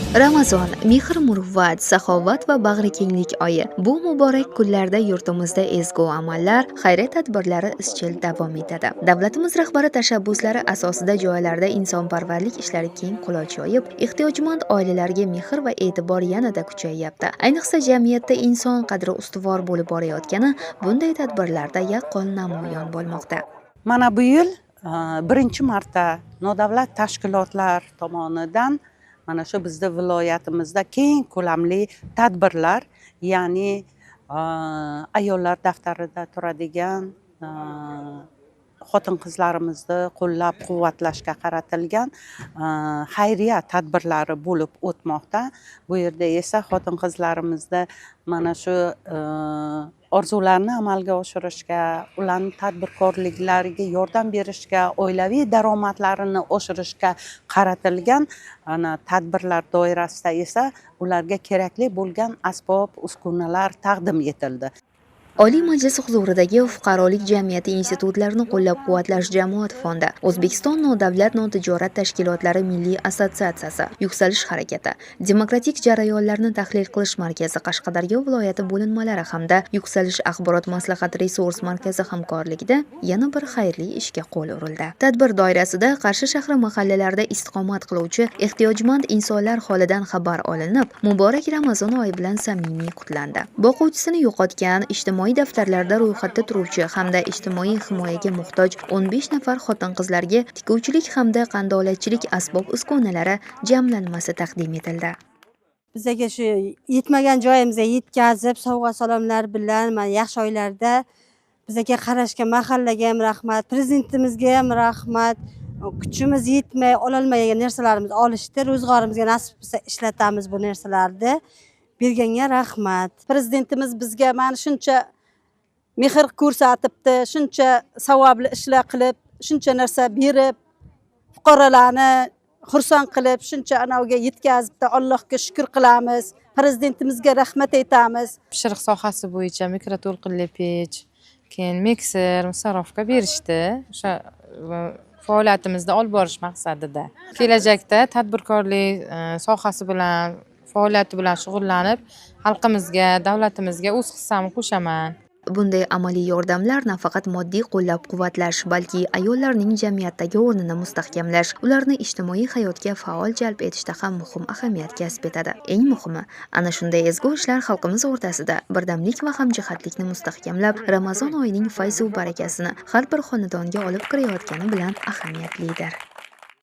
Ramazon mehr, muruvvat, saxovat va bag'rikenglik oyi. Bu muborak kunlarda yurtimizda ezgu amallar, xayriya tadbirlari izchil davom etadi. Davlatimiz rahbari tashabbuslari asosida joylarda insonparvarlik ishlari keng quloch yoyib, ehtiyojmand oilalarga mehr va e'tibor yanada kuchayyapti. Ayniqsa jamiyatda inson qadri ustuvor bo'lib borayotgani bunday tadbirlarda yaqqol namoyon bo'lmoqda. Mana bu yil birinchi marta nodavlat tashkilotlar tomonidan mana shu bizda viloyatimizda keng ko'lamli tadbirlar, ya'ni ayollar daftarida turadigan xotin-qizlarimizni qo'llab-quvvatlashga qaratilgan xayriya tadbirlari bo'lib o'tmoqda. Bu yerda esa xotin-qizlarimizda mana shu orzularni amalga oshirishga, ularning tadbirkorliklariga yordam berishga, oilaviy daromadlarini oshirishga qaratilgan tadbirlar doirasida esa ularga kerakli bo'lgan asbob-uskunalar taqdim etildi. Oliy Majlis huzuridagi Fuqarolik jamiyati institutlarini qo'llab-quvvatlash jamoat fondi, O'zbekiston nodavlat notijorat tashkilotlari milliy assotsiatsiyasi, Yuksalish harakati, Demokratik jarayonlarni tahlil qilish markazi Qashqadaryo viloyati bo'linmalari hamda Yuksalish axborot maslahat resurs markazi hamkorligida yana bir xayrli ishga qo'l urildi. Tadbir doirasida Qarshi shahri mahallalarida istiqomat qiluvchi ehtiyojmand insonlar holidan xabar olinib, muborak Ramazon oyi bilan samimiy qutlandi. Boquvchisini yo'qotgan, ijtimoiy daftarlarda ro'yxatda turuvchi hamda ijtimoiy himoyaga muhtoj 15 nafar xotin-qizlarga tikuvchilik hamda qandolatchilik asbob-uskunalari jamlanmasi taqdim etildi. Bizga shu yetmagan joyimizga yetkazib, sovg'a-salomlar bilan mana yaxshi oylarda bizga qarashga mahallaga ham rahmat, prezidentimizga ham rahmat. Kuchimiz yetmay ololmagan narsalarimizni olishdi, ro'zg'orimizga nasib bo'lsa ishlatamiz bu narsalarni. Berganga rahmat. Prezidentimiz bizga mana shuncha mehr ko'rsatibdi, shuncha savobli ishlar qilib, shuncha narsa berib, fuqarolarni xursand qilib, shuncha anavga yetkazibdi. Allohga shukr qilamiz. Prezidentimizga rahmat aytamiz. Pishiriq sohasi bo'yicha mikroto'lqinli pech, keyin mikser, musarrafga berishdi. O'sha faoliyatimizni olib borish maqsadida. Kelajakda tadbirkorlik sohasi bilan faoliyati bilan shug'ullanib, xalqimizga, davlatimizga o'z hissamni qo'shaman. Bunday amaliy yordamlar nafaqat moddiy qo'llab-quvvatlash, balki ayollarning jamiyatdagi o'rnini mustahkamlash, ularni ijtimoiy hayotga faol jalb etishda ham muhim ahamiyat kasb etadi. Eng muhimi, ana shunday ezgu ishlar xalqimiz o'rtasida birdamlik va hamjihatlikni mustahkamlab, Ramazon oyining fayz va barakasini har bir xonadonga olib kirayotgani bilan ahamiyatlidir.